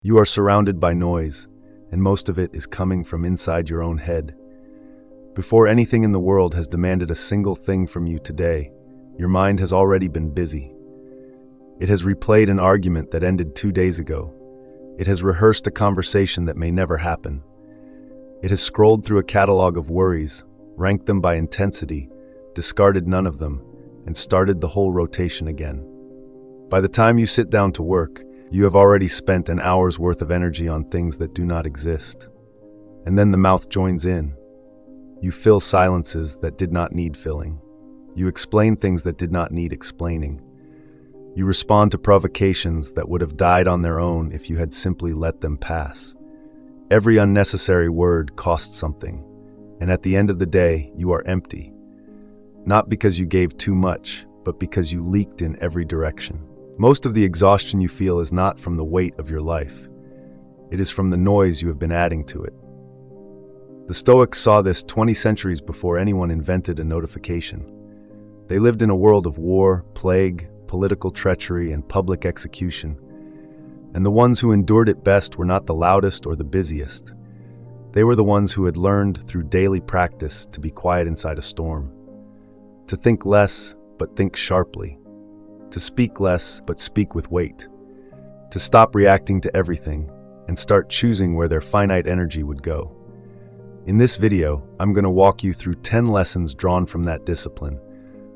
You are surrounded by noise, and most of it is coming from inside your own head. Before anything in the world has demanded a single thing from you today, your mind has already been busy. It has replayed an argument that ended 2 days ago. It has rehearsed a conversation that may never happen. It has scrolled through a catalog of worries, ranked them by intensity, discarded none of them, and started the whole rotation again. By the time you sit down to work, you have already spent an hour's worth of energy on things that do not exist. And then the mouth joins in. You fill silences that did not need filling. You explain things that did not need explaining. You respond to provocations that would have died on their own if you had simply let them pass. Every unnecessary word costs something, and at the end of the day, you are empty. Not because you gave too much, but because you leaked in every direction. Most of the exhaustion you feel is not from the weight of your life. It is from the noise you have been adding to it. The Stoics saw this 20 centuries before anyone invented a notification. They lived in a world of war, plague, political treachery, and public execution. And the ones who endured it best were not the loudest or the busiest. They were the ones who had learned through daily practice to be quiet inside a storm. To think less, but think sharply. To speak less, but speak with weight. To stop reacting to everything and start choosing where their finite energy would go. In this video, I'm going to walk you through 10 lessons drawn from that discipline.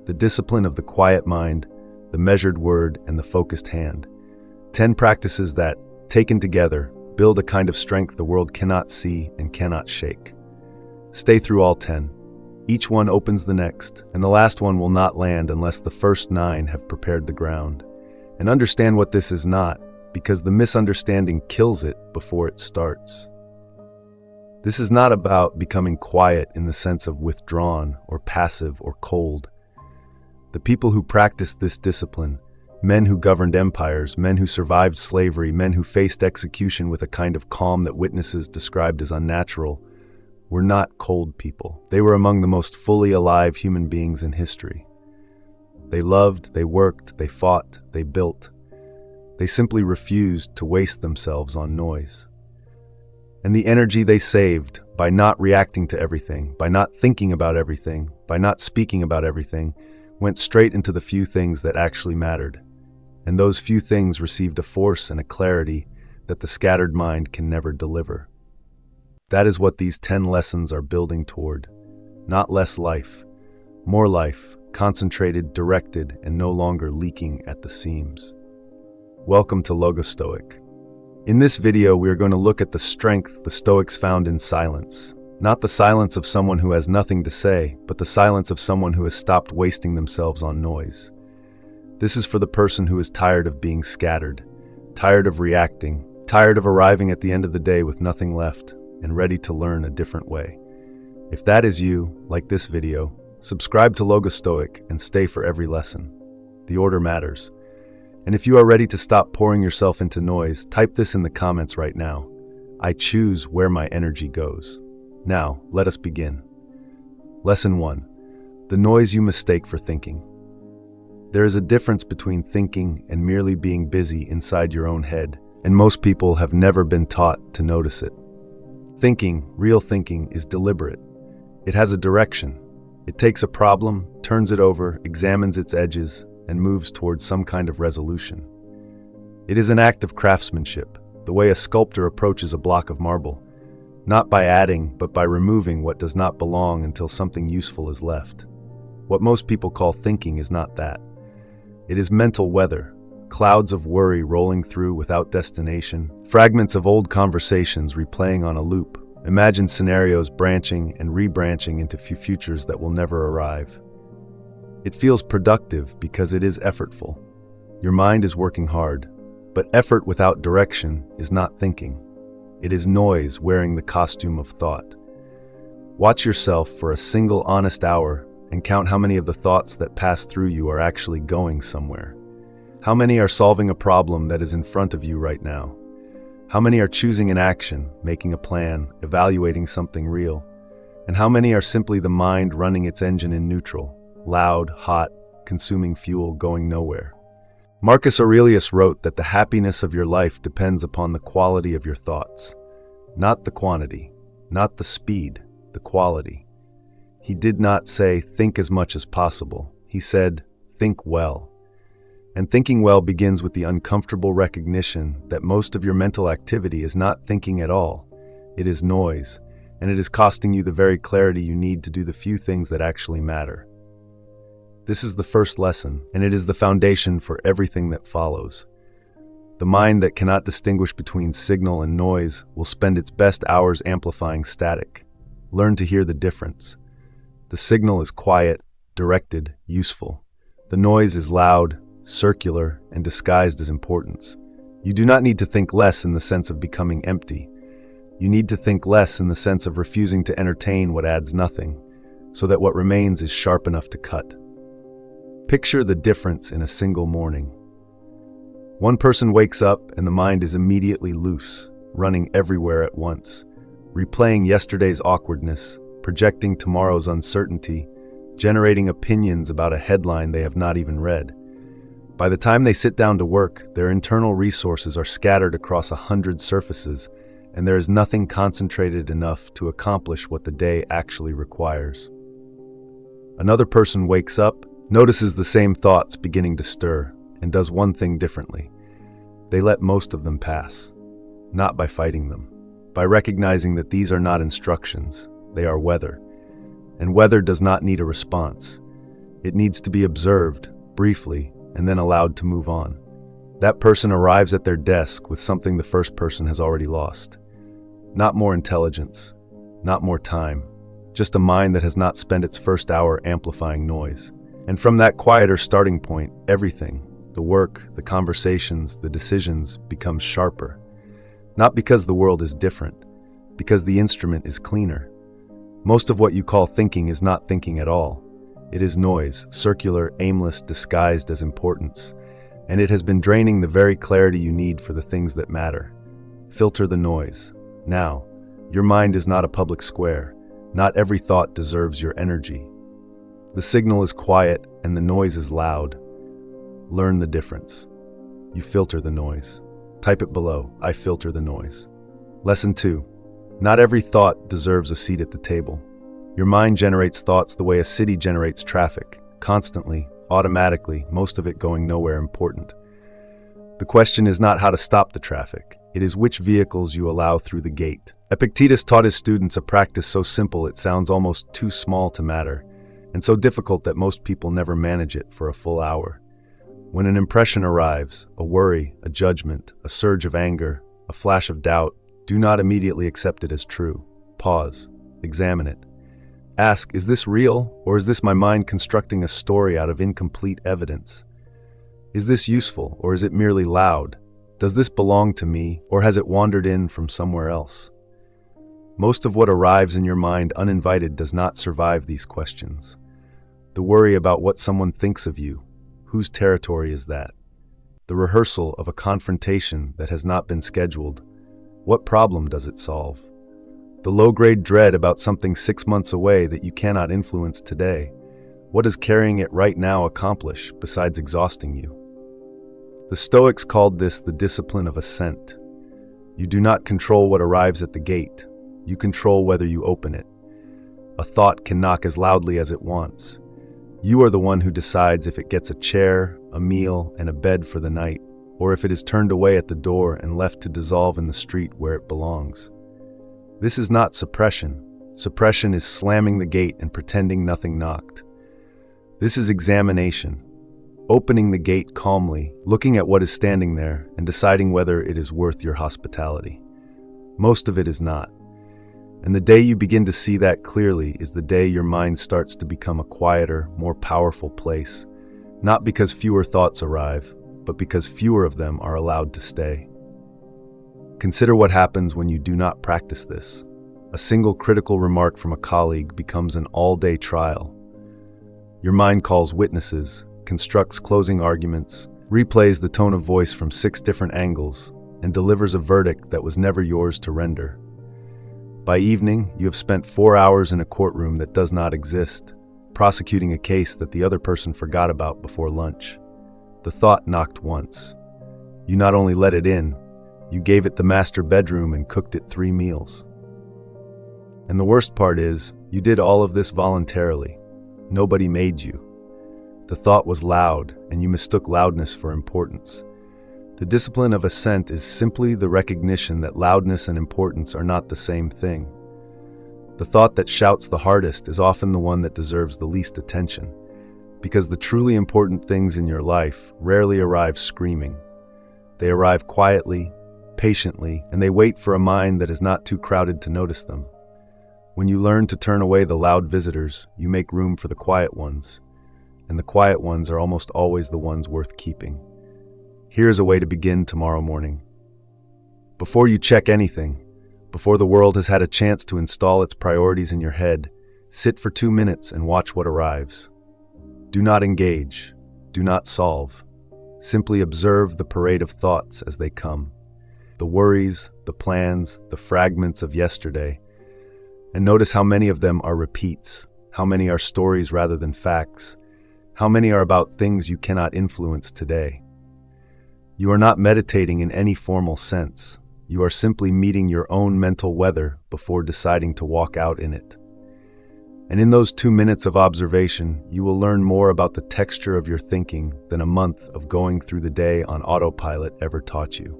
The discipline of the quiet mind, the measured word, and the focused hand. 10 practices that, taken together, build a kind of strength the world cannot see and cannot shake. Stay through all 10. Each one opens the next, and the last one will not land unless the first 9 have prepared the ground. And understand what this is not, because the misunderstanding kills it before it starts. This is not about becoming quiet in the sense of withdrawn or passive or cold. The people who practiced this discipline, men who governed empires, men who survived slavery, men who faced execution with a kind of calm that witnesses described as unnatural, were not cold people. They were among the most fully alive human beings in history. They loved, they worked, they fought, they built. They simply refused to waste themselves on noise. And the energy they saved by not reacting to everything, by not thinking about everything, by not speaking about everything, went straight into the few things that actually mattered. And those few things received a force and a clarity that the scattered mind can never deliver. That is what these 10 lessons are building toward. Not less life, more life, concentrated, directed, and no longer leaking at the seams. Welcome to Logostoic. In this video, we are going to look at the strength the Stoics found in silence. Not the silence of someone who has nothing to say, but the silence of someone who has stopped wasting themselves on noise. This is for the person who is tired of being scattered, tired of reacting, tired of arriving at the end of the day with nothing left, and ready to learn a different way. If that is you, like this video, subscribe to Logostoic and stay for every lesson. The order matters. And if you are ready to stop pouring yourself into noise, type this in the comments right now. I choose where my energy goes. Now, let us begin. Lesson 1. The noise you mistake for thinking. There is a difference between thinking and merely being busy inside your own head, and most people have never been taught to notice it. Thinking, real thinking, is deliberate. It has a direction. It takes a problem, turns it over, examines its edges, and moves towards some kind of resolution. It is an act of craftsmanship, the way a sculptor approaches a block of marble, not by adding, but by removing what does not belong until something useful is left. What most people call thinking is not that. It is mental weather, clouds of worry rolling through without destination, fragments of old conversations replaying on a loop, imagined scenarios branching and rebranching into futures that will never arrive. It feels productive because it is effortful. Your mind is working hard, but effort without direction is not thinking. It is noise wearing the costume of thought. Watch yourself for a single honest hour and count how many of the thoughts that pass through you are actually going somewhere. How many are solving a problem that is in front of you right now? How many are choosing an action, making a plan, evaluating something real? And how many are simply the mind running its engine in neutral, loud, hot, consuming fuel, going nowhere? Marcus Aurelius wrote that the happiness of your life depends upon the quality of your thoughts, not the quantity, not the speed, the quality. He did not say, think as much as possible. He said, think well. And thinking well begins with the uncomfortable recognition that most of your mental activity is not thinking at all. It is noise, and it is costing you the very clarity you need to do the few things that actually matter. This is the first lesson, and it is the foundation for everything that follows. The mind that cannot distinguish between signal and noise will spend its best hours amplifying static. Learn to hear the difference. The signal is quiet, directed, useful. The noise is loud, circular, and disguised as importance. You do not need to think less in the sense of becoming empty. You need to think less in the sense of refusing to entertain what adds nothing, so that what remains is sharp enough to cut. Picture the difference in a single morning. One person wakes up and the mind is immediately loose, running everywhere at once, replaying yesterday's awkwardness, projecting tomorrow's uncertainty, generating opinions about a headline they have not even read. By the time they sit down to work, their internal resources are scattered across 100 surfaces, and there is nothing concentrated enough to accomplish what the day actually requires. Another person wakes up, notices the same thoughts beginning to stir, and does one thing differently. They let most of them pass, not by fighting them, by recognizing that these are not instructions, they are weather. And weather does not need a response. It needs to be observed, briefly, and then allowed to move on. That person arrives at their desk with something the first person has already lost. Not more intelligence, not more time, just a mind that has not spent its first hour amplifying noise. And from that quieter starting point, everything, the work, the conversations, the decisions, becomes sharper. Not because the world is different, because the instrument is cleaner. Most of what you call thinking is not thinking at all. It is noise, circular, aimless, disguised as importance. And it has been draining the very clarity you need for the things that matter. Filter the noise. Now, your mind is not a public square. Not every thought deserves your energy. The signal is quiet and the noise is loud. Learn the difference. You filter the noise. Type it below, I filter the noise. Lesson 2. Not every thought deserves a seat at the table. Your mind generates thoughts the way a city generates traffic, constantly, automatically, most of it going nowhere important. The question is not how to stop the traffic. It is which vehicles you allow through the gate. Epictetus taught his students a practice so simple it sounds almost too small to matter, and so difficult that most people never manage it for a full hour. When an impression arrives, a worry, a judgment, a surge of anger, a flash of doubt, do not immediately accept it as true. Pause. Examine it. Ask, is this real, or is this my mind constructing a story out of incomplete evidence? Is this useful, or is it merely loud? Does this belong to me, or has it wandered in from somewhere else? Most of what arrives in your mind uninvited does not survive these questions. The worry about what someone thinks of you. Whose territory is that? The rehearsal of a confrontation that has not been scheduled. What problem does it solve? The low-grade dread about something 6 months away that you cannot influence today. What does carrying it right now accomplish besides exhausting you? The Stoics called this the discipline of assent. You do not control what arrives at the gate. You control whether you open it. A thought can knock as loudly as it wants. You are the one who decides if it gets a chair, a meal, and a bed for the night, or if it is turned away at the door and left to dissolve in the street where it belongs. This is not suppression. Suppression is slamming the gate and pretending nothing knocked. This is examination. Opening the gate calmly, looking at what is standing there, and deciding whether it is worth your hospitality. Most of it is not. And the day you begin to see that clearly is the day your mind starts to become a quieter, more powerful place, not because fewer thoughts arrive, but because fewer of them are allowed to stay. Consider what happens when you do not practice this. A single critical remark from a colleague becomes an all-day trial. Your mind calls witnesses, constructs closing arguments, replays the tone of voice from 6 different angles, and delivers a verdict that was never yours to render. By evening, you have spent 4 hours in a courtroom that does not exist, prosecuting a case that the other person forgot about before lunch. The thought knocked once. You not only let it in, you gave it the master bedroom and cooked it 3 meals. And the worst part is, you did all of this voluntarily. Nobody made you. The thought was loud, and you mistook loudness for importance. The discipline of assent is simply the recognition that loudness and importance are not the same thing. The thought that shouts the hardest is often the one that deserves the least attention, because the truly important things in your life rarely arrive screaming. They arrive quietly, patiently, and they wait for a mind that is not too crowded to notice them. When you learn to turn away the loud visitors, you make room for the quiet ones, and the quiet ones are almost always the ones worth keeping. Here's a way to begin tomorrow morning. Before you check anything, before the world has had a chance to install its priorities in your head, sit for 2 minutes and watch what arrives. Do not engage. Do not solve. Simply observe the parade of thoughts as they come. The worries, the plans, the fragments of yesterday. And notice how many of them are repeats, how many are stories rather than facts, how many are about things you cannot influence today. You are not meditating in any formal sense. You are simply meeting your own mental weather before deciding to walk out in it. And in those 2 minutes of observation, you will learn more about the texture of your thinking than a month of going through the day on autopilot ever taught you.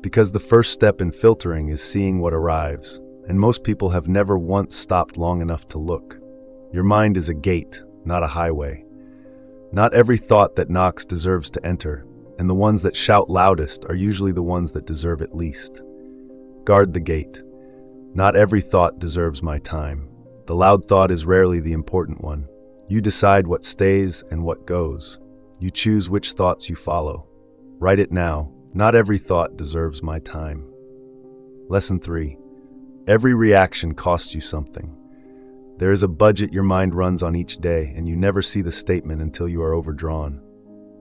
Because the first step in filtering is seeing what arrives, and most people have never once stopped long enough to look. Your mind is a gate, not a highway. Not every thought that knocks deserves to enter, and the ones that shout loudest are usually the ones that deserve it least. Guard the gate. Not every thought deserves my time. The loud thought is rarely the important one. You decide what stays and what goes. You choose which thoughts you follow. Write it now. Not every thought deserves my time. Lesson 3. Every reaction costs you something. There is a budget your mind runs on each day, and you never see the statement until you are overdrawn.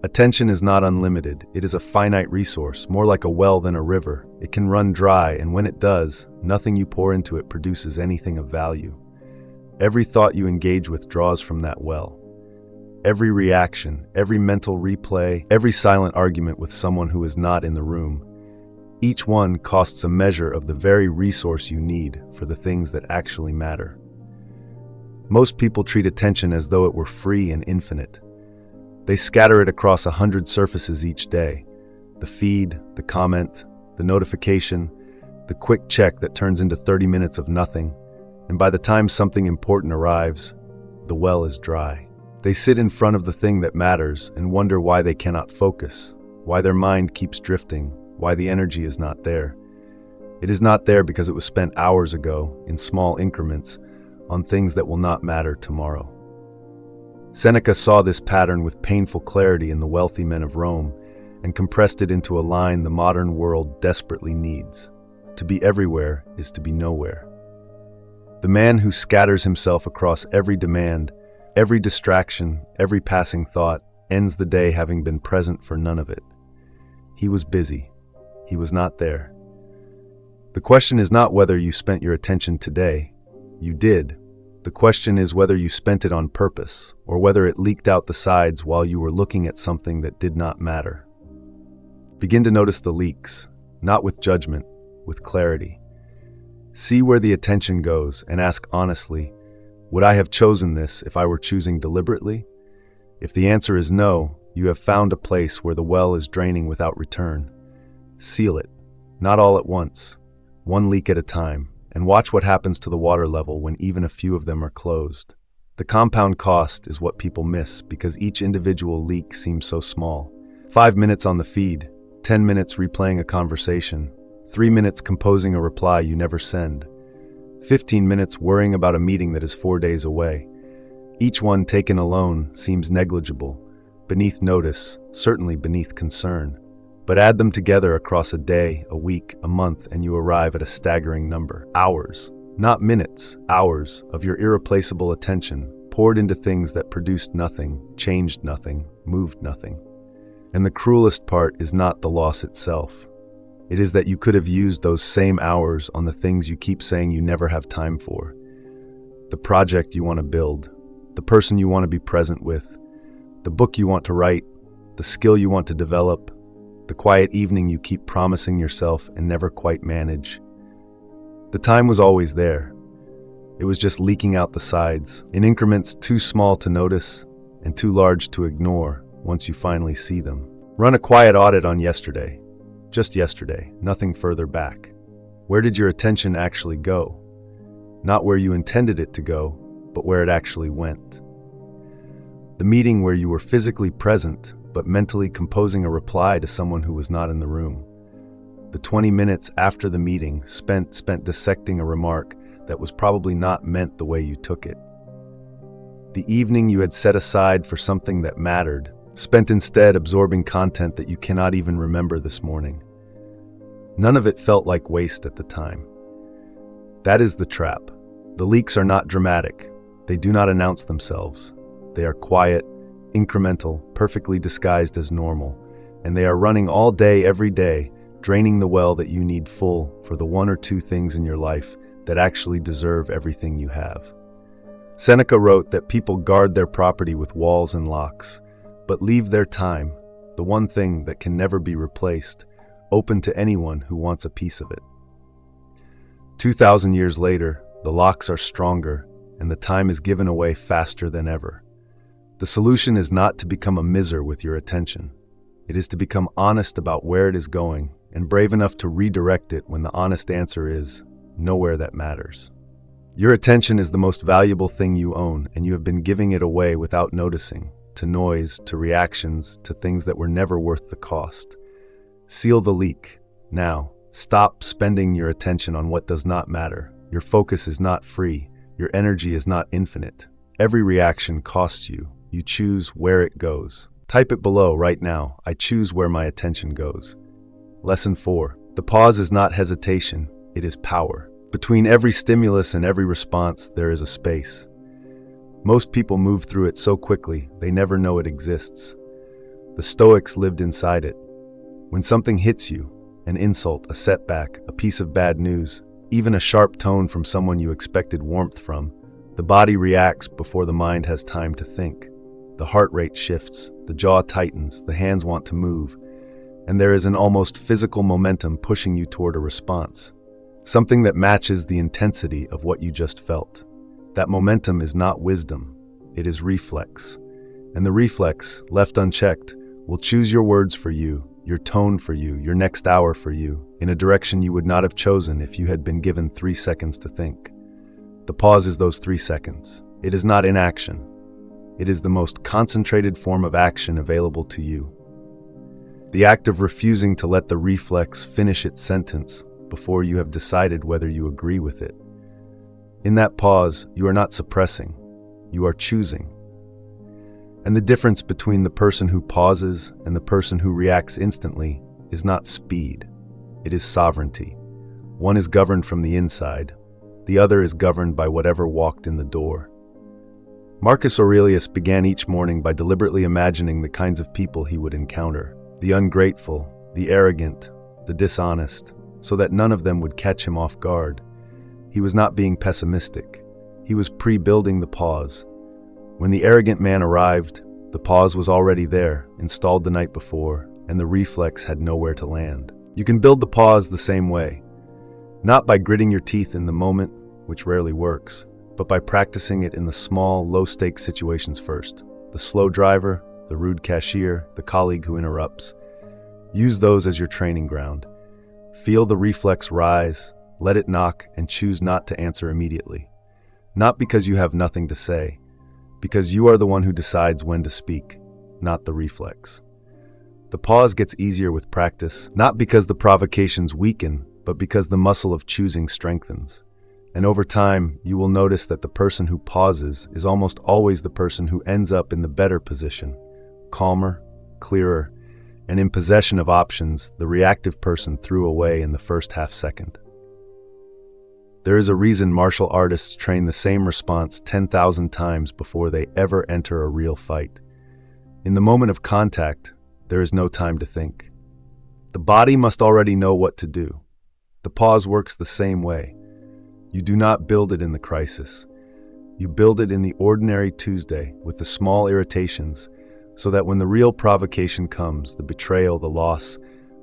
Attention is not unlimited. It is a finite resource, more like a well than a river. It can run dry, and when it does, nothing you pour into it produces anything of value. Every thought you engage with draws from that well. Every reaction, every mental replay, every silent argument with someone who is not in the room, each one costs a measure of the very resource you need for the things that actually matter. Most people treat attention as though it were free and infinite. They scatter it across 100 surfaces each day. The feed, the comment, the notification, the quick check that turns into 30 minutes of nothing, and by the time something important arrives, the well is dry. They sit in front of the thing that matters and wonder why they cannot focus, why their mind keeps drifting, why the energy is not there. It is not there because it was spent hours ago, in small increments, on things that will not matter tomorrow. Seneca saw this pattern with painful clarity in the wealthy men of Rome and compressed it into a line the modern world desperately needs. To be everywhere is to be nowhere. The man who scatters himself across every demand, every distraction, every passing thought, ends the day having been present for none of it. He was busy. He was not there. The question is not whether you spent your attention today. You did. The question is whether you spent it on purpose, or whether it leaked out the sides while you were looking at something that did not matter. Begin to notice the leaks, not with judgment, with clarity. See where the attention goes and ask honestly, would I have chosen this if I were choosing deliberately? If the answer is no, you have found a place where the well is draining without return. Seal it, not all at once, one leak at a time, and watch what happens to the water level when even a few of them are closed. The compound cost is what people miss because each individual leak seems so small. 5 minutes on the feed, 10 minutes replaying a conversation, 3 minutes composing a reply you never send, 15 minutes worrying about a meeting that is 4 days away. Each one taken alone seems negligible, beneath notice, certainly beneath concern. But add them together across a day, a week, a month, and you arrive at a staggering number. Hours, not minutes, hours of your irreplaceable attention poured into things that produced nothing, changed nothing, moved nothing. And the cruelest part is not the loss itself. It is that you could have used those same hours on the things you keep saying you never have time for. The project you want to build, the person you want to be present with, the book you want to write, the skill you want to develop, the quiet evening you keep promising yourself and never quite manage. The time was always there. It was just leaking out the sides, in increments too small to notice and too large to ignore once you finally see them. Run a quiet audit on yesterday. Just yesterday, nothing further back. Where did your attention actually go? Not where you intended it to go, but where it actually went. The meeting where you were physically present, but mentally composing a reply to someone who was not in the room. The 20 minutes after the meeting spent dissecting a remark that was probably not meant the way you took it. The evening you had set aside for something that mattered, spent instead absorbing content that you cannot even remember this morning. None of it felt like waste at the time. That is the trap. The leaks are not dramatic. They do not announce themselves. They are quiet, incremental, perfectly disguised as normal, and they are running all day, every day, draining the well that you need full for the one or two things in your life that actually deserve everything you have. Seneca wrote that people guard their property with walls and locks, but leave their time, the one thing that can never be replaced, open to anyone who wants a piece of it. 2,000 years later, the locks are stronger, and the time is given away faster than ever. The solution is not to become a miser with your attention. It is to become honest about where it is going, and brave enough to redirect it when the honest answer is nowhere that matters. Your attention is the most valuable thing you own, and you have been giving it away without noticing, to noise, to reactions, to things that were never worth the cost. Seal the leak. Now, stop spending your attention on what does not matter. Your focus is not free. Your energy is not infinite. Every reaction costs you. You choose where it goes. Type it below right now. I choose where my attention goes. Lesson 4. The pause is not hesitation. It is power. Between every stimulus and every response, there is a space. Most people move through it so quickly, they never know it exists. The Stoics lived inside it. When something hits you, an insult, a setback, a piece of bad news, even a sharp tone from someone you expected warmth from, the body reacts before the mind has time to think. The heart rate shifts, the jaw tightens, the hands want to move, and there is an almost physical momentum pushing you toward a response. Something that matches the intensity of what you just felt. That momentum is not wisdom, it is reflex. And the reflex, left unchecked, will choose your words for you, your tone for you, your next hour for you, in a direction you would not have chosen if you had been given 3 seconds to think. The pause is those 3 seconds. It is not inaction. It is the most concentrated form of action available to you. The act of refusing to let the reflex finish its sentence before you have decided whether you agree with it. In that pause, you are not suppressing, you are choosing. And the difference between the person who pauses and the person who reacts instantly is not speed, it is sovereignty. One is governed from the inside, the other is governed by whatever walked in the door. Marcus Aurelius began each morning by deliberately imagining the kinds of people he would encounter, the ungrateful, the arrogant, the dishonest, so that none of them would catch him off guard. He was not being pessimistic. He was pre-building the pause. When the arrogant man arrived, the pause was already there, installed the night before, and the reflex had nowhere to land. You can build the pause the same way, not by gritting your teeth in the moment, which rarely works, but by practicing it in the small, low-stakes situations first. The slow driver, the rude cashier, the colleague who interrupts. Use those as your training ground. Feel the reflex rise, let it knock, and choose not to answer immediately. Not because you have nothing to say, because you are the one who decides when to speak, not the reflex. The pause gets easier with practice, not because the provocations weaken, but because the muscle of choosing strengthens. And over time, you will notice that the person who pauses is almost always the person who ends up in the better position, calmer, clearer, and in possession of options the reactive person threw away in the first half second. There is a reason martial artists train the same response 10,000 times before they ever enter a real fight. In the moment of contact, there is no time to think. The body must already know what to do. The pause works the same way. You do not build it in the crisis. You build it in the ordinary Tuesday with the small irritations, so that when the real provocation comes, the betrayal, the loss,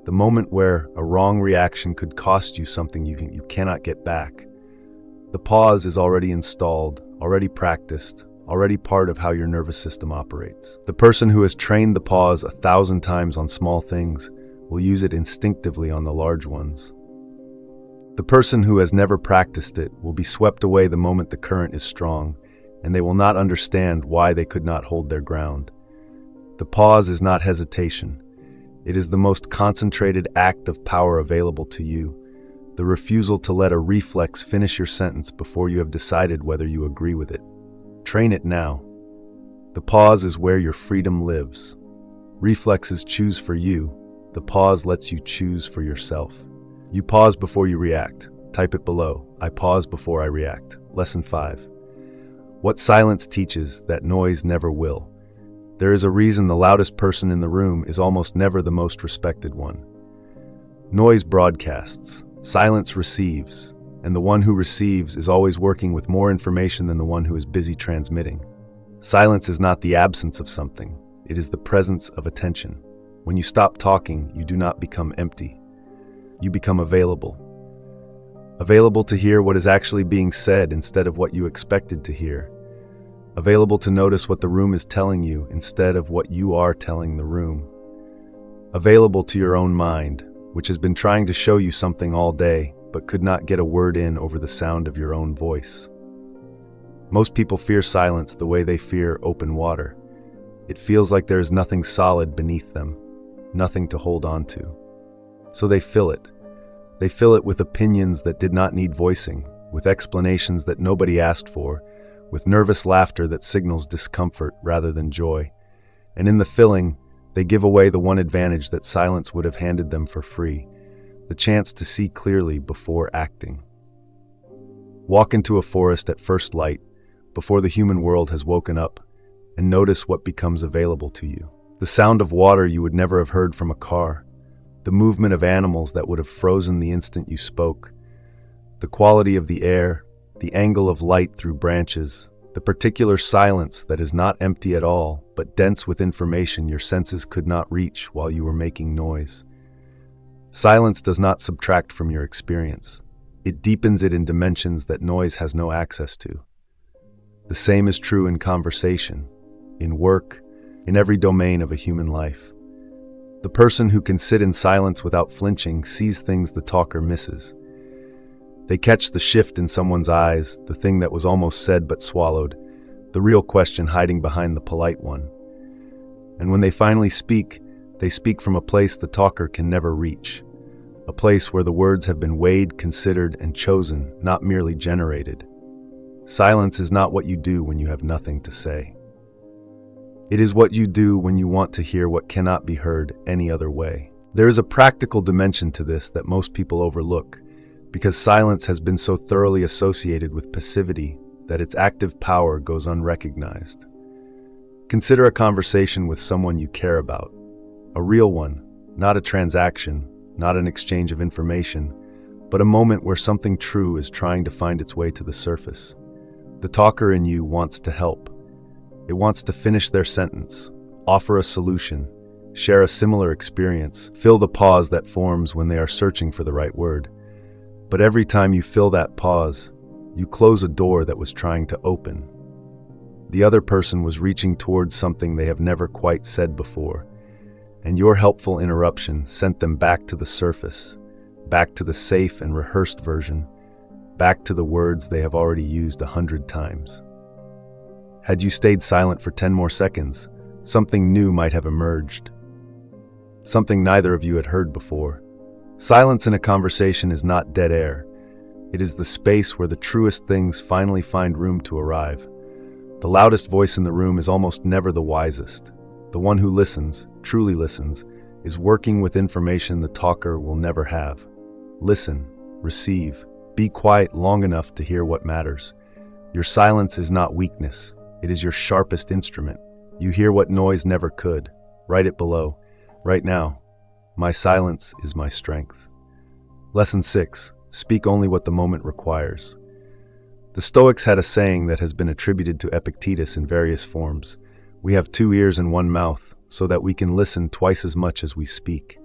the moment where a wrong reaction could cost you something you cannot get back, the pause is already installed, already practiced, already part of how your nervous system operates. The person who has trained the pause 1,000 times on small things will use it instinctively on the large ones. The person who has never practiced it will be swept away the moment the current is strong, and they will not understand why they could not hold their ground. The pause is not hesitation. It is the most concentrated act of power available to you, the refusal to let a reflex finish your sentence before you have decided whether you agree with it. Train it now. The pause is where your freedom lives. Reflexes choose for you. The pause lets you choose for yourself. You pause before you react. Type it below. I pause before I react. Lesson 5. What silence teaches that noise never will. There is a reason the loudest person in the room is almost never the most respected one. Noise broadcasts. Silence receives. And the one who receives is always working with more information than the one who is busy transmitting. Silence is not the absence of something. It is the presence of attention. When you stop talking, you do not become empty. You become available. Available to hear what is actually being said instead of what you expected to hear. Available to notice what the room is telling you instead of what you are telling the room. Available to your own mind, which has been trying to show you something all day, but could not get a word in over the sound of your own voice. Most people fear silence the way they fear open water. It feels like there is nothing solid beneath them, nothing to hold on to. So they fill it. They fill it with opinions that did not need voicing, with explanations that nobody asked for, with nervous laughter that signals discomfort rather than joy. And in the filling, they give away the one advantage that silence would have handed them for free, the chance to see clearly before acting. Walk into a forest at first light, before the human world has woken up, and notice what becomes available to you. The sound of water you would never have heard from a car, the movement of animals that would have frozen the instant you spoke, the quality of the air, the angle of light through branches, the particular silence that is not empty at all, but dense with information your senses could not reach while you were making noise. Silence does not subtract from your experience. It deepens it in dimensions that noise has no access to. The same is true in conversation, in work, in every domain of a human life. The person who can sit in silence without flinching sees things the talker misses. They catch the shift in someone's eyes, the thing that was almost said but swallowed, the real question hiding behind the polite one. And when they finally speak, they speak from a place the talker can never reach, a place where the words have been weighed, considered, and chosen, not merely generated. Silence is not what you do when you have nothing to say. It is what you do when you want to hear what cannot be heard any other way. There is a practical dimension to this that most people overlook, because silence has been so thoroughly associated with passivity that its active power goes unrecognized. Consider a conversation with someone you care about. A real one, not a transaction, not an exchange of information, but a moment where something true is trying to find its way to the surface. The talker in you wants to help. It wants to finish their sentence, offer a solution, share a similar experience, fill the pause that forms when they are searching for the right word. But every time you fill that pause, you close a door that was trying to open. The other person was reaching towards something they have never quite said before, and your helpful interruption sent them back to the surface, back to the safe and rehearsed version, back to the words they have already used 100 times. Had you stayed silent for 10 more seconds, something new might have emerged. Something neither of you had heard before. Silence in a conversation is not dead air. It is the space where the truest things finally find room to arrive. The loudest voice in the room is almost never the wisest. The one who listens, truly listens, is working with information the talker will never have. Listen, receive, be quiet long enough to hear what matters. Your silence is not weakness. It is your sharpest instrument. You hear what noise never could. Write it below. Right now, my silence is my strength. Lesson 6. Speak only what the moment requires. The Stoics had a saying that has been attributed to Epictetus in various forms, We have 2 ears and 1 mouth, so that we can listen twice as much as we speak.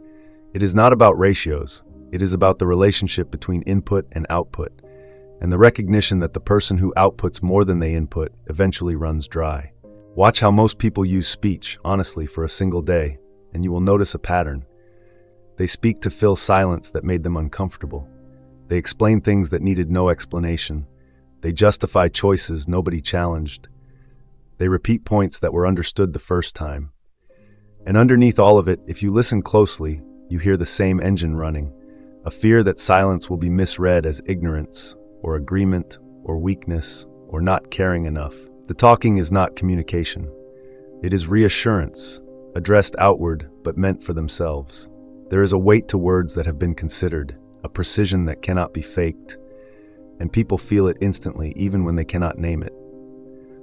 It is not about ratios. It is about the relationship between input and output, and the recognition that the person who outputs more than they input eventually runs dry. Watch how most people use speech, honestly, for a single day, and you will notice a pattern. They speak to fill silence that made them uncomfortable. They explain things that needed no explanation. They justify choices nobody challenged. They repeat points that were understood the first time. And underneath all of it, if you listen closely, you hear the same engine running, a fear that silence will be misread as ignorance, or agreement, or weakness, or not caring enough. The talking is not communication. It is reassurance, addressed outward but meant for themselves. There is a weight to words that have been considered, a precision that cannot be faked, and people feel it instantly even when they cannot name it.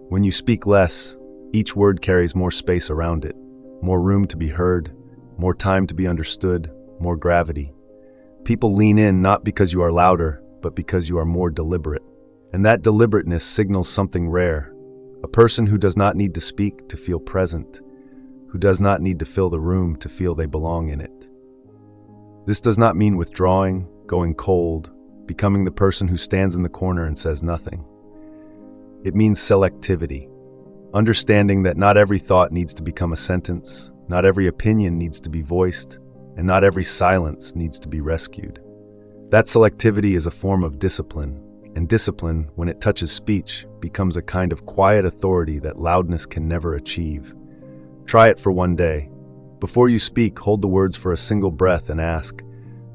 When you speak less, each word carries more space around it, more room to be heard, more time to be understood, more gravity. People lean in not because you are louder, but because you are more deliberate. And that deliberateness signals something rare. A person who does not need to speak to feel present, who does not need to fill the room to feel they belong in it. This does not mean withdrawing, going cold, becoming the person who stands in the corner and says nothing. It means selectivity, understanding that not every thought needs to become a sentence, not every opinion needs to be voiced, and not every silence needs to be rescued. That selectivity is a form of discipline, and discipline, when it touches speech, becomes a kind of quiet authority that loudness can never achieve. Try it for one day. Before you speak, hold the words for a single breath and ask,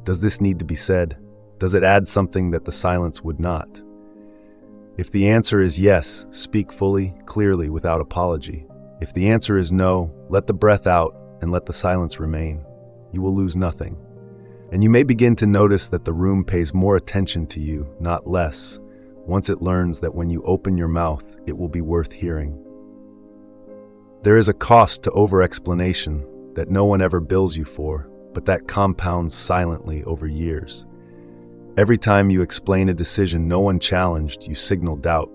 does this need to be said? Does it add something that the silence would not? If the answer is yes, speak fully, clearly, without apology. If the answer is no, let the breath out and let the silence remain. You will lose nothing. And you may begin to notice that the room pays more attention to you, not less, once it learns that when you open your mouth, it will be worth hearing. There is a cost to over-explanation that no one ever bills you for, but that compounds silently over years. Every time you explain a decision no one challenged, you signal doubt.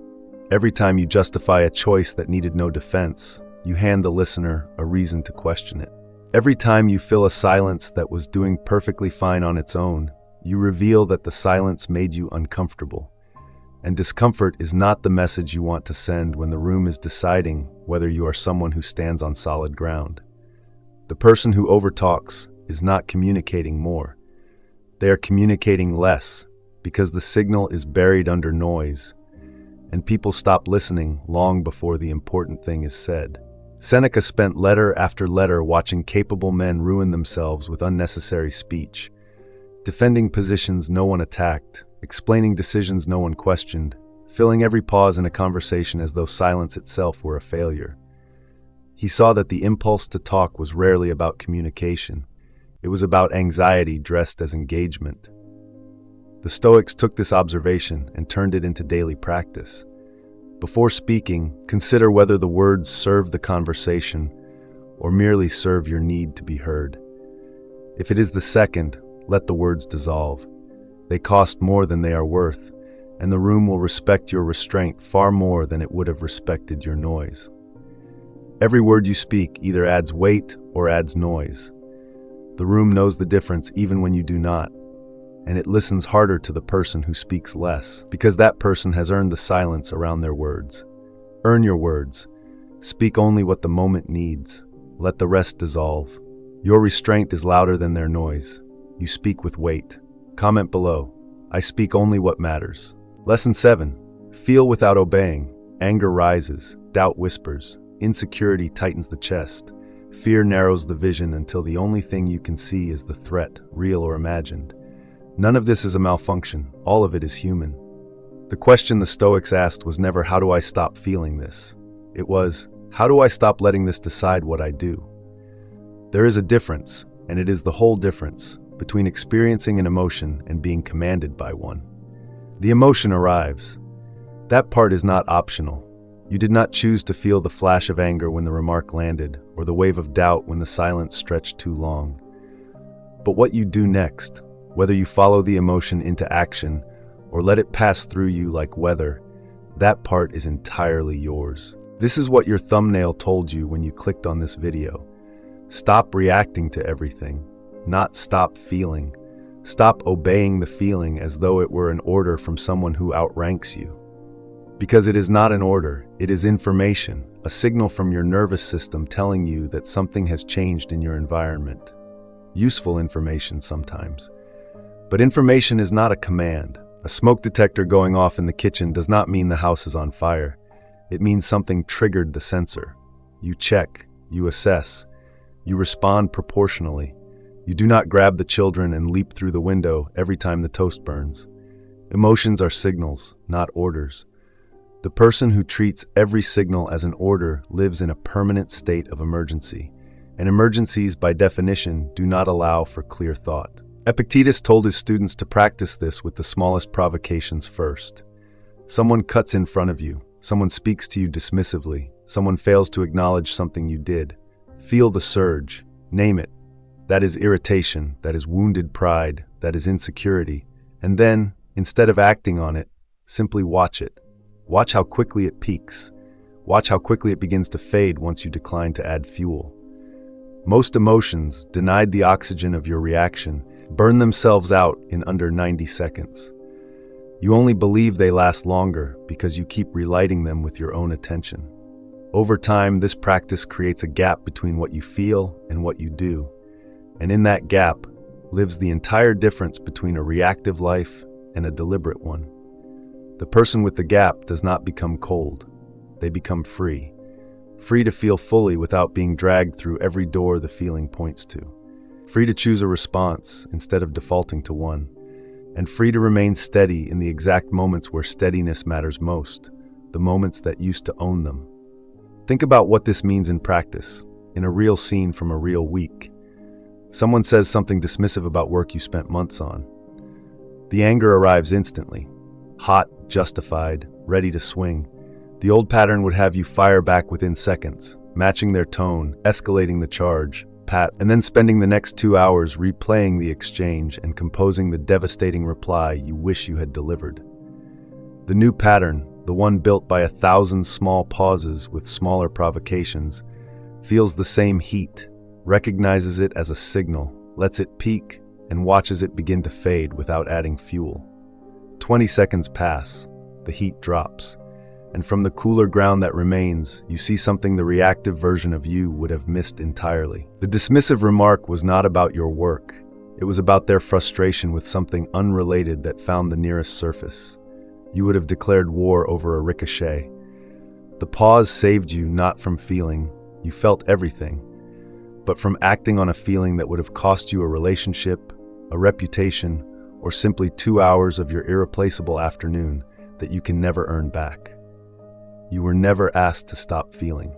Every time you justify a choice that needed no defense, you hand the listener a reason to question it. Every time you fill a silence that was doing perfectly fine on its own, you reveal that the silence made you uncomfortable. And discomfort is not the message you want to send when the room is deciding whether you are someone who stands on solid ground. The person who overtalks is not communicating more. They are communicating less because the signal is buried under noise, and people stop listening long before the important thing is said. Seneca spent letter after letter watching capable men ruin themselves with unnecessary speech, defending positions no one attacked, explaining decisions no one questioned, filling every pause in a conversation as though silence itself were a failure. He saw that the impulse to talk was rarely about communication. It was about anxiety dressed as engagement. The Stoics took this observation and turned it into daily practice. Before speaking, consider whether the words serve the conversation or merely serve your need to be heard. If it is the second, let the words dissolve. They cost more than they are worth, and the room will respect your restraint far more than it would have respected your noise. Every word you speak either adds weight or adds noise. The room knows the difference even when you do not, and it listens harder to the person who speaks less, because that person has earned the silence around their words. Earn your words. Speak only what the moment needs. Let the rest dissolve. Your restraint is louder than their noise. You speak with weight. Comment below. I speak only what matters. Lesson 7. Feel without obeying. Anger rises. Doubt whispers. Insecurity tightens the chest. Fear narrows the vision until the only thing you can see is the threat, real or imagined. None of this is a malfunction. All of it is human. The question the Stoics asked was never, how do I stop feeling this? It was, how do I stop letting this decide what I do? There is a difference, and it is the whole difference, between experiencing an emotion and being commanded by one. The emotion arrives. That part is not optional. You did not choose to feel the flash of anger when the remark landed, or the wave of doubt when the silence stretched too long. But what you do next, whether you follow the emotion into action or let it pass through you like weather, that part is entirely yours. This is what your thumbnail told you when you clicked on this video. Stop reacting to everything, not stop feeling. Stop obeying the feeling as though it were an order from someone who outranks you. Because it is not an order, it is information, a signal from your nervous system telling you that something has changed in your environment. Useful information sometimes. But information is not a command. A smoke detector going off in the kitchen does not mean the house is on fire. It means something triggered the sensor. You check, you assess, you respond proportionally. You do not grab the children and leap through the window every time the toast burns. Emotions are signals, not orders. The person who treats every signal as an order lives in a permanent state of emergency, and emergencies, by definition, do not allow for clear thought. Epictetus told his students to practice this with the smallest provocations first. Someone cuts in front of you. Someone speaks to you dismissively. Someone fails to acknowledge something you did. Feel the surge. Name it. That is irritation. That is wounded pride. That is insecurity. And then, instead of acting on it, simply watch it. Watch how quickly it peaks. Watch how quickly it begins to fade once you decline to add fuel. Most emotions, denied the oxygen of your reaction, burn themselves out in under 90 seconds. You only believe they last longer because you keep relighting them with your own attention. Over time, this practice creates a gap between what you feel and what you do. And in that gap lives the entire difference between a reactive life and a deliberate one. The person with the gap does not become cold. They become free. Free to feel fully without being dragged through every door the feeling points to. Free to choose a response instead of defaulting to one. And free to remain steady in the exact moments where steadiness matters most, the moments that used to own them. Think about what this means in practice, in a real scene from a real week. Someone says something dismissive about work you spent months on. The anger arrives instantly, hot, justified, ready to swing. The old pattern would have you fire back within seconds, matching their tone, escalating the charge, pat, and then spending the next 2 hours replaying the exchange and composing the devastating reply you wish you had delivered. The new pattern, the one built by 1,000 small pauses with smaller provocations, feels the same heat, recognizes it as a signal, lets it peak, and watches it begin to fade without adding fuel. 20 seconds pass, the heat drops, and from the cooler ground that remains, you see something the reactive version of you would have missed entirely. The dismissive remark was not about your work. It was about their frustration with something unrelated that found the nearest surface. You would have declared war over a ricochet. The pause saved you not from feeling, you felt everything, but from acting on a feeling that would have cost you a relationship, a reputation, or simply 2 hours of your irreplaceable afternoon that you can never earn back. You were never asked to stop feeling.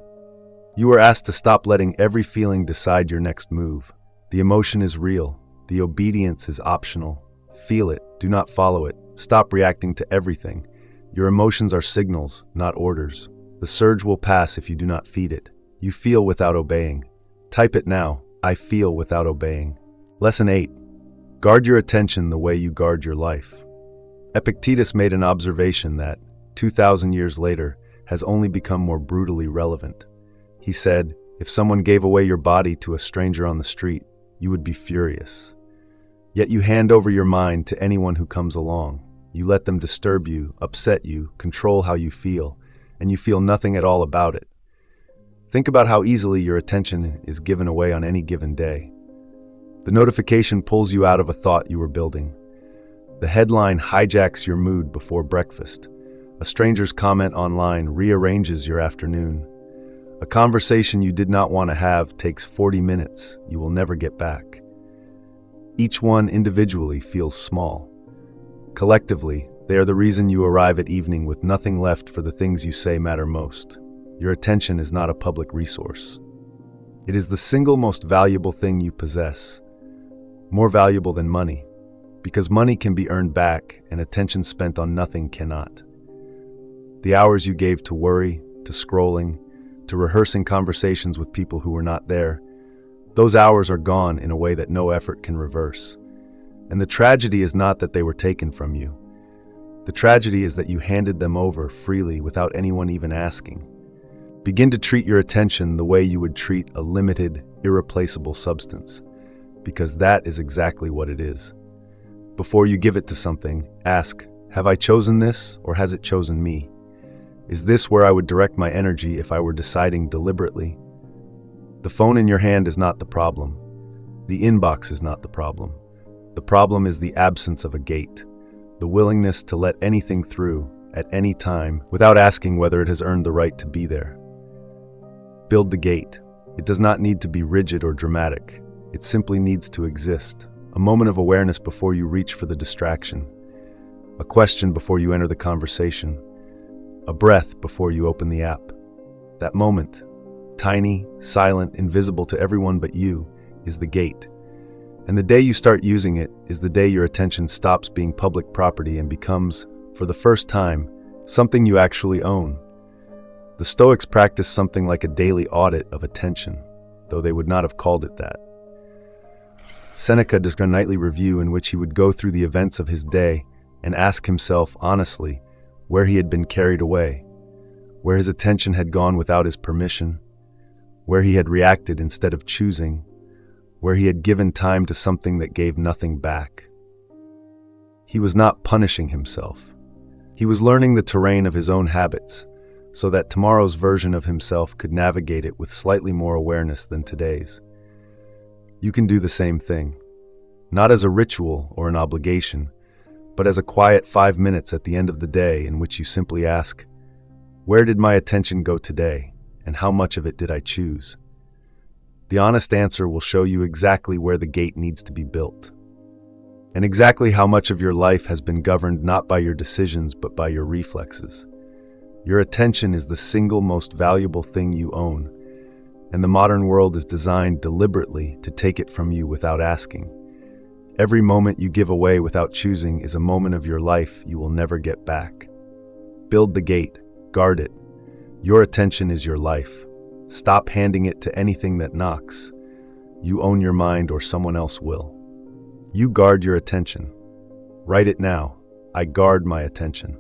You were asked to stop letting every feeling decide your next move. The emotion is real. The obedience is optional. Feel it, do not follow it. Stop reacting to everything. Your emotions are signals, not orders. The surge will pass if you do not feed it. You feel without obeying. Type it now. I feel without obeying. Lesson 8. Guard your attention the way you guard your life. Epictetus made an observation that, 2,000 years later, has only become more brutally relevant. He said, if someone gave away your body to a stranger on the street, you would be furious. Yet you hand over your mind to anyone who comes along. You let them disturb you, upset you, control how you feel, and you feel nothing at all about it. Think about how easily your attention is given away on any given day. The notification pulls you out of a thought you were building. The headline hijacks your mood before breakfast. A stranger's comment online rearranges your afternoon. A conversation you did not want to have takes 40 minutes you will never get back. Each one individually feels small. Collectively, they are the reason you arrive at evening with nothing left for the things you say matter most. Your attention is not a public resource. It is the single most valuable thing you possess. More valuable than money, because money can be earned back and attention spent on nothing cannot. The hours you gave to worry, to scrolling, to rehearsing conversations with people who were not there, those hours are gone in a way that no effort can reverse. And the tragedy is not that they were taken from you. The tragedy is that you handed them over freely without anyone even asking. Begin to treat your attention the way you would treat a limited, irreplaceable substance, because that is exactly what it is. Before you give it to something, ask, have I chosen this or has it chosen me? Is this where I would direct my energy if I were deciding deliberately? The phone in your hand is not the problem. The inbox is not the problem. The problem is the absence of a gate, the willingness to let anything through at any time without asking whether it has earned the right to be there. Build the gate. It does not need to be rigid or dramatic. It simply needs to exist. A moment of awareness before you reach for the distraction. A question before you enter the conversation. A breath before you open the app. That moment, tiny, silent, invisible to everyone but you, is the gate. And the day you start using it is the day your attention stops being public property and becomes, for the first time, something you actually own. The Stoics practiced something like a daily audit of attention, though they would not have called it that. Seneca did a nightly review in which he would go through the events of his day and ask himself honestly where he had been carried away, where his attention had gone without his permission, where he had reacted instead of choosing, where he had given time to something that gave nothing back. He was not punishing himself. He was learning the terrain of his own habits, so that tomorrow's version of himself could navigate it with slightly more awareness than today's. You can do the same thing, not as a ritual or an obligation, but as a quiet 5 minutes at the end of the day in which you simply ask, where did my attention go today, and how much of it did I choose? The honest answer will show you exactly where the gate needs to be built, and exactly how much of your life has been governed not by your decisions but by your reflexes. Your attention is the single most valuable thing you own, and the modern world is designed deliberately to take it from you without asking. Every moment you give away without choosing is a moment of your life you will never get back. Build the gate, guard it. Your attention is your life. Stop handing it to anything that knocks. You own your mind or someone else will. You guard your attention. Write it now. I guard my attention.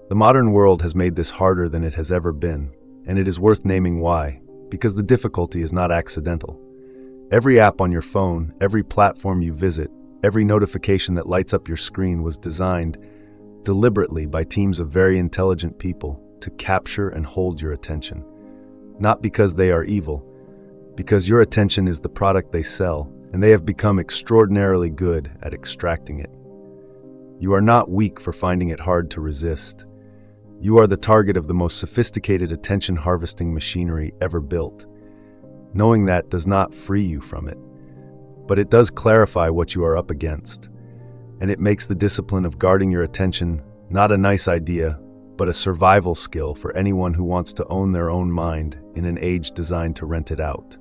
The modern world has made this harder than it has ever been, and it is worth naming why, because the difficulty is not accidental. Every app on your phone, every platform you visit, every notification that lights up your screen was designed deliberately by teams of very intelligent people to capture and hold your attention. Not because they are evil, because your attention is the product they sell, and they have become extraordinarily good at extracting it. You are not weak for finding it hard to resist. You are the target of the most sophisticated attention harvesting machinery ever built. Knowing that does not free you from it, but it does clarify what you are up against, and it makes the discipline of guarding your attention not a nice idea, but a survival skill for anyone who wants to own their own mind in an age designed to rent it out.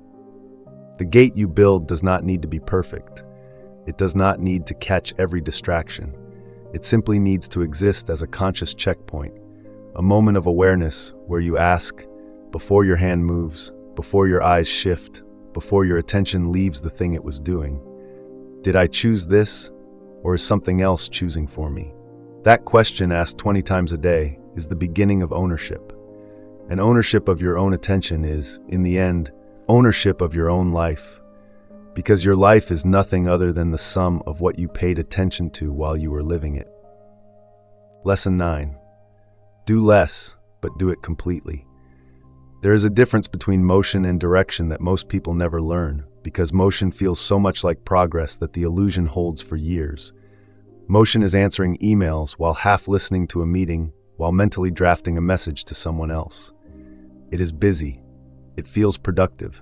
The gate you build does not need to be perfect. It does not need to catch every distraction. It simply needs to exist as a conscious checkpoint, a moment of awareness where you ask, before your hand moves, before your eyes shift, before your attention leaves the thing it was doing, did I choose this, or is something else choosing for me? That question asked 20 times a day is the beginning of ownership. And ownership of your own attention is, in the end, ownership of your own life. Because your life is nothing other than the sum of what you paid attention to while you were living it. Lesson 9. Do less, but do it completely. There is a difference between motion and direction that most people never learn, because motion feels so much like progress that the illusion holds for years. Motion is answering emails while half listening to a meeting, while mentally drafting a message to someone else. It is busy. It feels productive.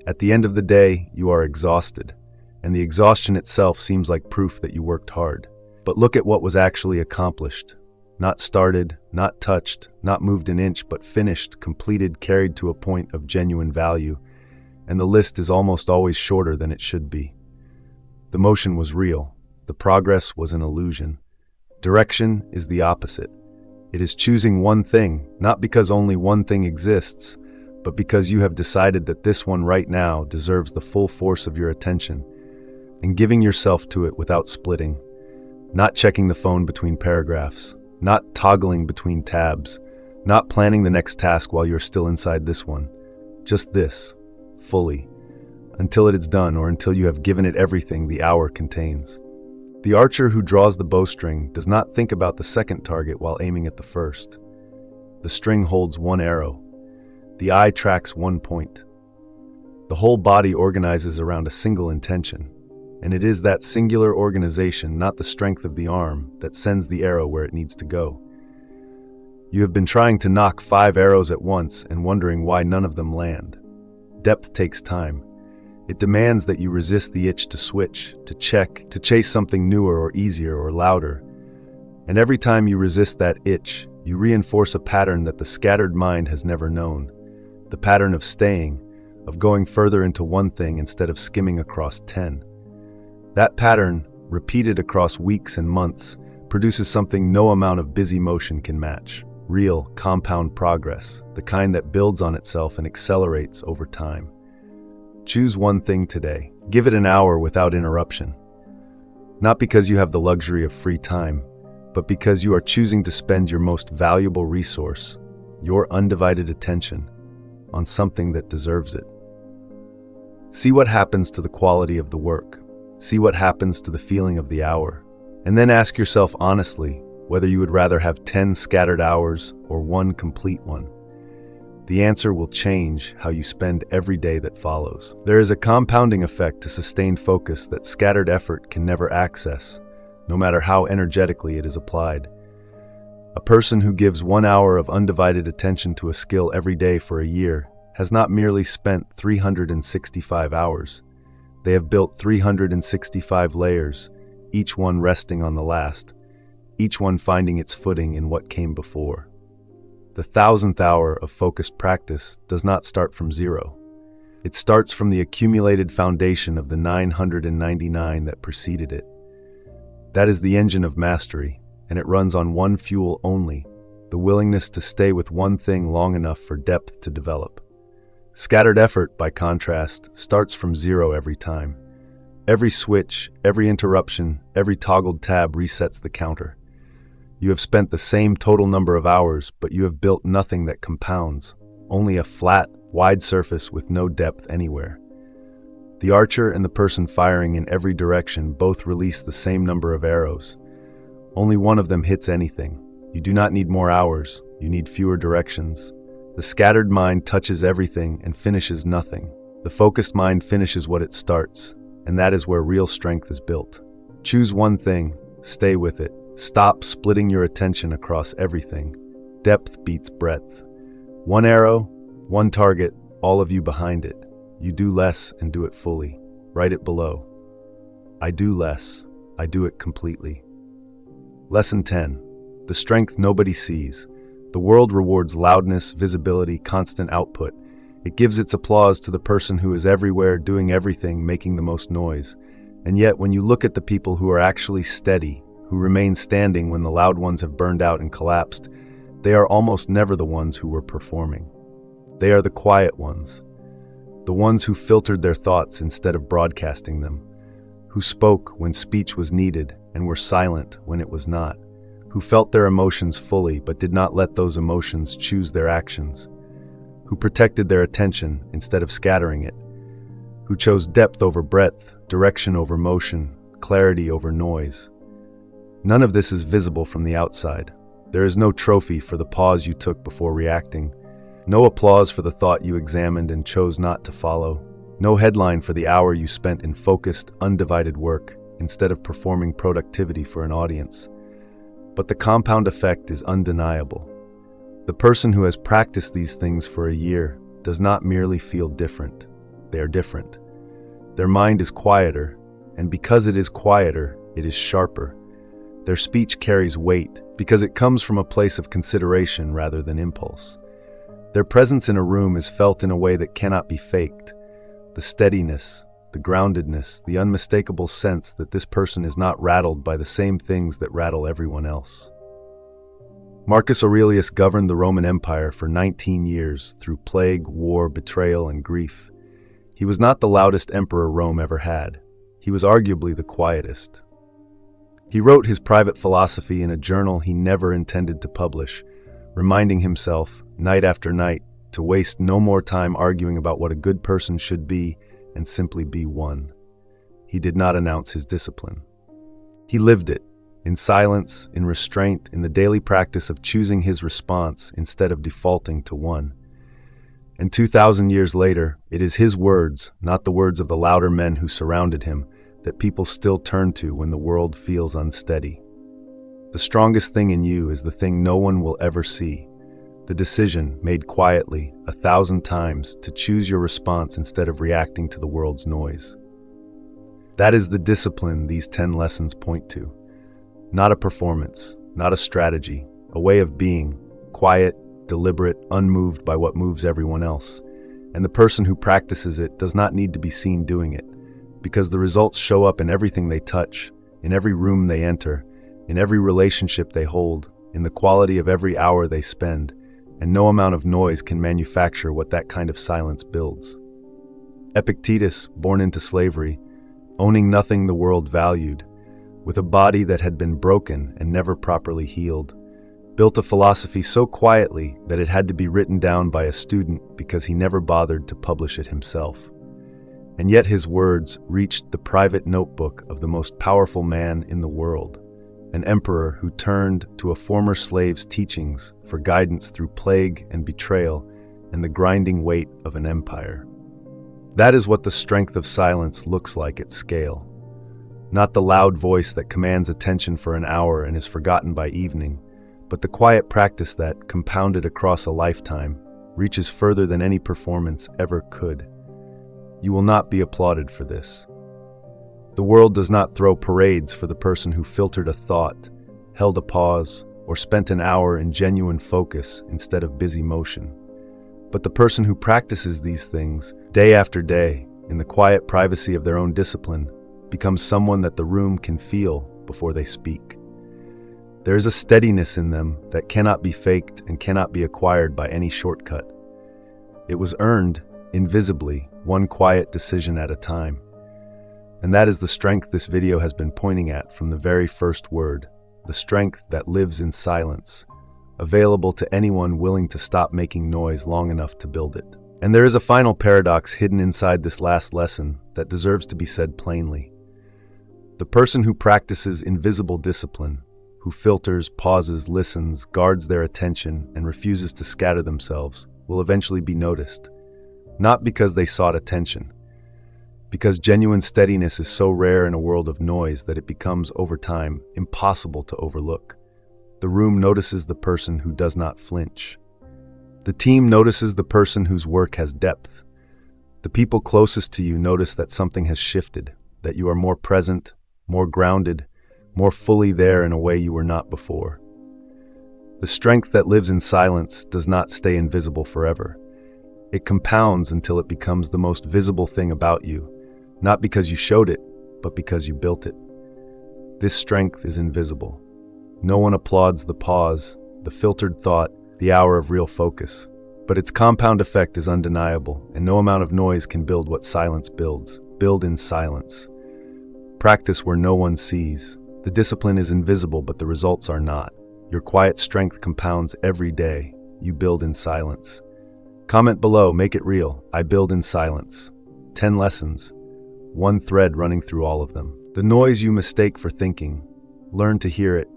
At the end of the day, you are exhausted, and the exhaustion itself seems like proof that you worked hard. But look at what was actually accomplished. Not started, not touched, not moved an inch, but finished, completed, carried to a point of genuine value, and the list is almost always shorter than it should be. The motion was real. The progress was an illusion. Direction is the opposite. It is choosing one thing, not because only one thing exists, but because you have decided that this one right now deserves the full force of your attention, and giving yourself to it without splitting, not checking the phone between paragraphs, not toggling between tabs, Not planning the next task while you're still inside this one. Just this, fully, until it is done or until you have given it everything the hour contains. The archer who draws the bowstring does not think about the second target while aiming at the first. The string holds one arrow. The eye tracks one point. The whole body organizes around a single intention, and it is that singular organization, not the strength of the arm, that sends the arrow where it needs to go. You have been trying to knock 5 arrows at once and wondering why none of them land. Depth takes time. It demands that you resist the itch to switch, to check, to chase something newer or easier or louder. And every time you resist that itch, you reinforce a pattern that the scattered mind has never known. The pattern of staying, of going further into one thing instead of skimming across 10. That pattern, repeated across weeks and months, produces something no amount of busy motion can match. Real, compound progress, the kind that builds on itself and accelerates over time. Choose one thing today. Give it an hour without interruption. Not because you have the luxury of free time, but because you are choosing to spend your most valuable resource, your undivided attention, on something that deserves it. See what happens to the quality of the work. See what happens to the feeling of the hour. And then ask yourself honestly whether you would rather have 10 scattered hours or one complete one. The answer will change how you spend every day that follows. There is a compounding effect to sustained focus that scattered effort can never access, no matter how energetically it is applied. A person who gives 1 hour of undivided attention to a skill every day for a year has not merely spent 365 hours. They have built 365 layers, each one resting on the last, each one finding its footing in what came before. The 1,000th hour of focused practice does not start from zero. It starts from the accumulated foundation of the 999 that preceded it. That is the engine of mastery, and it runs on one fuel only, the willingness to stay with one thing long enough for depth to develop. Scattered effort, by contrast, starts from zero every time. Every switch, every interruption, every toggled tab resets the counter. You have spent the same total number of hours, but you have built nothing that compounds, only a flat, wide surface with no depth anywhere. The archer and the person firing in every direction both release the same number of arrows. Only one of them hits anything. You do not need more hours, you need fewer directions. The scattered mind touches everything and finishes nothing. The focused mind finishes what it starts, and that is where real strength is built. Choose one thing, stay with it. Stop splitting your attention across everything. Depth beats breadth. One arrow, one target, all of you behind it. You do less and do it fully. Write it below. I do less, I do it completely. Lesson 10. The strength nobody sees. The world rewards loudness, visibility, constant output. It gives its applause to the person who is everywhere, doing everything, making the most noise. And yet, when you look at the people who are actually steady, who remain standing when the loud ones have burned out and collapsed, they are almost never the ones who were performing. They are the quiet ones, the ones who filtered their thoughts instead of broadcasting them, who spoke when speech was needed and were silent when it was not, who felt their emotions fully but did not let those emotions choose their actions, who protected their attention instead of scattering it, who chose depth over breadth, direction over motion, clarity over noise. None of this is visible from the outside. There is no trophy for the pause you took before reacting, no applause for the thought you examined and chose not to follow, no headline for the hour you spent in focused, undivided work instead of performing productivity for an audience. But the compound effect is undeniable. The person who has practiced these things for a year does not merely feel different. They are different. Their mind is quieter, and because it is quieter, it is sharper. Their speech carries weight because it comes from a place of consideration rather than impulse. Their presence in a room is felt in a way that cannot be faked. The steadiness, the groundedness, the unmistakable sense that this person is not rattled by the same things that rattle everyone else. Marcus Aurelius governed the Roman Empire for 19 years through plague, war, betrayal, and grief. He was not the loudest emperor Rome ever had. He was arguably the quietest. He wrote his private philosophy in a journal he never intended to publish, reminding himself, night after night, to waste no more time arguing about what a good person should be and simply be one. He did not announce his discipline. He lived it, in silence, in restraint, in the daily practice of choosing his response instead of defaulting to one. And 2,000 years later, it is his words, not the words of the louder men who surrounded him, that people still turn to when the world feels unsteady. The strongest thing in you is the thing no one will ever see, the decision made quietly 1,000 times to choose your response instead of reacting to the world's noise. That is the discipline these 10 lessons point to. Not a performance, not a strategy, a way of being, quiet, deliberate, unmoved by what moves everyone else. And the person who practices it does not need to be seen doing it, because the results show up in everything they touch, in every room they enter, in every relationship they hold, in the quality of every hour they spend, and no amount of noise can manufacture what that kind of silence builds. Epictetus, born into slavery, owning nothing the world valued, with a body that had been broken and never properly healed, built a philosophy so quietly that it had to be written down by a student because he never bothered to publish it himself. And yet his words reached the private notebook of the most powerful man in the world, an emperor who turned to a former slave's teachings for guidance through plague and betrayal and the grinding weight of an empire. That is what the strength of silence looks like at scale. Not the loud voice that commands attention for an hour and is forgotten by evening, but the quiet practice that, compounded across a lifetime, reaches further than any performance ever could. You will not be applauded for this. The world does not throw parades for the person who filtered a thought, held a pause, or spent an hour in genuine focus instead of busy motion. But the person who practices these things, day after day, in the quiet privacy of their own discipline, becomes someone that the room can feel before they speak. There is a steadiness in them that cannot be faked and cannot be acquired by any shortcut. It was earned, invisibly, one quiet decision at a time. And that is the strength this video has been pointing at from the very first word, the strength that lives in silence, available to anyone willing to stop making noise long enough to build it. And there is a final paradox hidden inside this last lesson that deserves to be said plainly. The person who practices invisible discipline, who filters, pauses, listens, guards their attention, and refuses to scatter themselves, will eventually be noticed. Not because they sought attention, because genuine steadiness is so rare in a world of noise that it becomes, over time, impossible to overlook. The room notices the person who does not flinch. The team notices the person whose work has depth. The people closest to you notice that something has shifted, that you are more present, more grounded, more fully there in a way you were not before. The strength that lives in silence does not stay invisible forever. It compounds until it becomes the most visible thing about you, not because you showed it, but because you built it. This strength is invisible. No one applauds the pause, the filtered thought, the hour of real focus. But its compound effect is undeniable, and no amount of noise can build what silence builds. Build in silence. Practice where no one sees. The discipline is invisible, but the results are not. Your quiet strength compounds every day. You build in silence. Comment below, make it real. I build in silence. 10 lessons. One thread running through all of them. The noise you mistake for thinking. Learn to hear it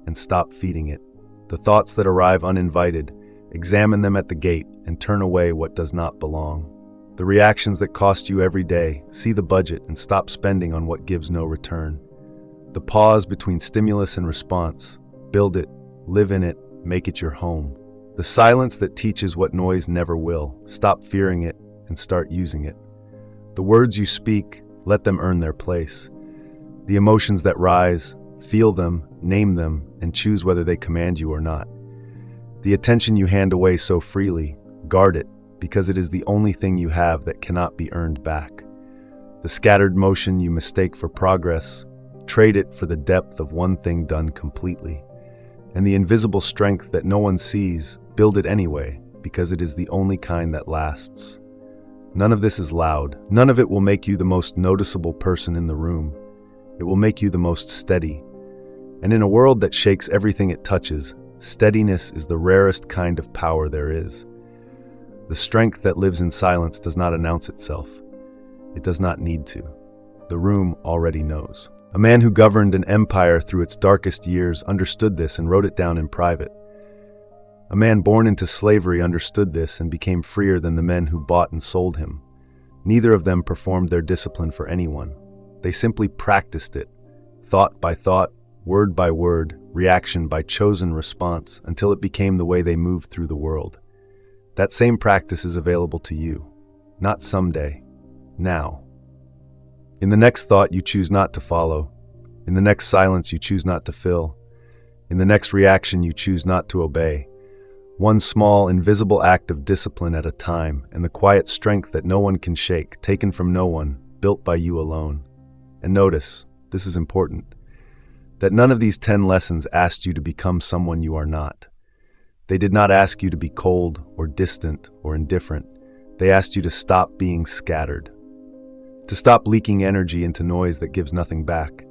and stop feeding it. The thoughts that arrive uninvited, examine them at the gate and turn away what does not belong. The reactions that cost you every day, see the budget and stop spending on what gives no return. The pause between stimulus and response, build it, live in it, make it your home. The silence that teaches what noise never will, stop fearing it and start using it. The words you speak, let them earn their place. The emotions that rise, feel them, name them, and choose whether they command you or not. The attention you hand away so freely, guard it, because it is the only thing you have that cannot be earned back. The scattered motion you mistake for progress, trade it for the depth of one thing done completely. And the invisible strength that no one sees, build it anyway, because it is the only kind that lasts. None of this is loud. None of it will make you the most noticeable person in the room. It will make you the most steady. And in a world that shakes everything it touches, Steadiness is the rarest kind of power there is. The strength that lives in silence does not announce itself. It does not need to. The room already knows. A man who governed an empire through its darkest years understood this and wrote it down in private. A man born into slavery understood this and became freer than the men who bought and sold him. Neither of them performed their discipline for anyone. They simply practiced it, thought by thought, word by word, reaction by chosen response, until it became the way they moved through the world. That same practice is available to you, not someday, now. In the next thought you choose not to follow, in the next silence you choose not to fill, in the next reaction you choose not to obey. One small, invisible act of discipline at a time, and the quiet strength that no one can shake, taken from no one, built by you alone. And notice, this is important, that none of these 10 lessons asked you to become someone you are not. They did not ask you to be cold or distant or indifferent. They asked you to stop being scattered, to stop leaking energy into noise that gives nothing back,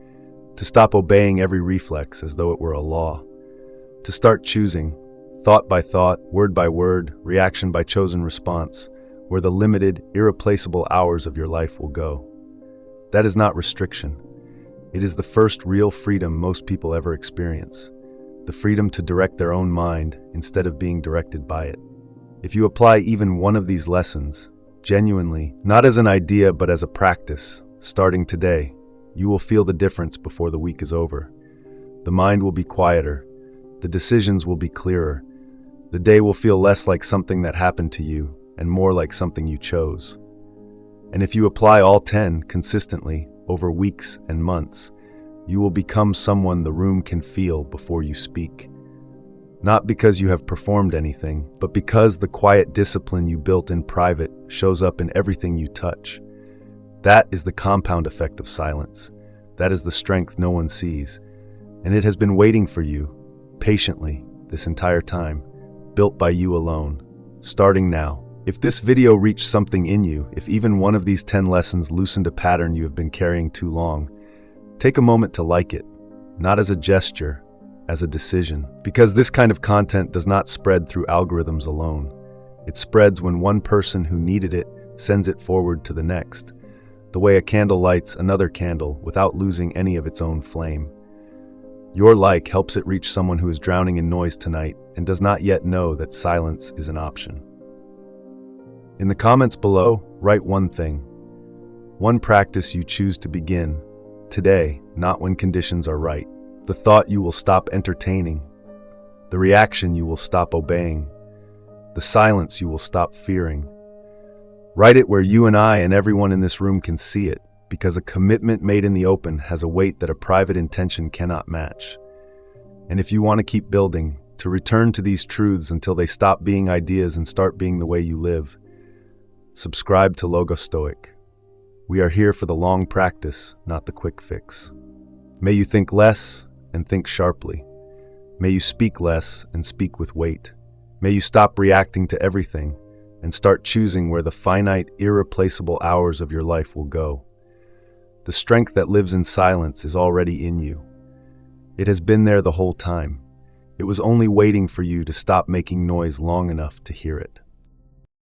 to stop obeying every reflex as though it were a law, to start choosing, thought by thought, word by word, reaction by chosen response, where the limited, irreplaceable hours of your life will go. That is not restriction. It is the first real freedom most people ever experience, the freedom to direct their own mind instead of being directed by it. If you apply even one of these lessons, genuinely, not as an idea but as a practice, starting today, you will feel the difference before the week is over. The mind will be quieter, the decisions will be clearer, the day will feel less like something that happened to you and more like something you chose. And if you apply all 10 consistently over weeks and months, you will become someone the room can feel before you speak. Not because you have performed anything, but because the quiet discipline you built in private shows up in everything you touch. That is the compound effect of silence. That is the strength no one sees. And it has been waiting for you, patiently, this entire time, built by you alone, starting now. If this video reached something in you, if even one of these 10 lessons loosened a pattern you have been carrying too long, take a moment to like it, not as a gesture, as a decision. Because this kind of content does not spread through algorithms alone. It spreads when one person who needed it sends it forward to the next, the way a candle lights another candle without losing any of its own flame. Your like helps it reach someone who is drowning in noise tonight and does not yet know that silence is an option. In the comments below, write one thing, one practice you choose to begin today, not when conditions are right, the thought you will stop entertaining, the reaction you will stop obeying, the silence you will stop fearing. Write it where you and I and everyone in this room can see it, because a commitment made in the open has a weight that a private intention cannot match. And if you want to keep building, to return to these truths until they stop being ideas and start being the way you live, subscribe to Logostoic. We are here for the long practice, not the quick fix. May you think less and think sharply. May you speak less and speak with weight. May you stop reacting to everything and start choosing where the finite, irreplaceable hours of your life will go. The strength that lives in silence is already in you. It has been there the whole time. It was only waiting for you to stop making noise long enough to hear it.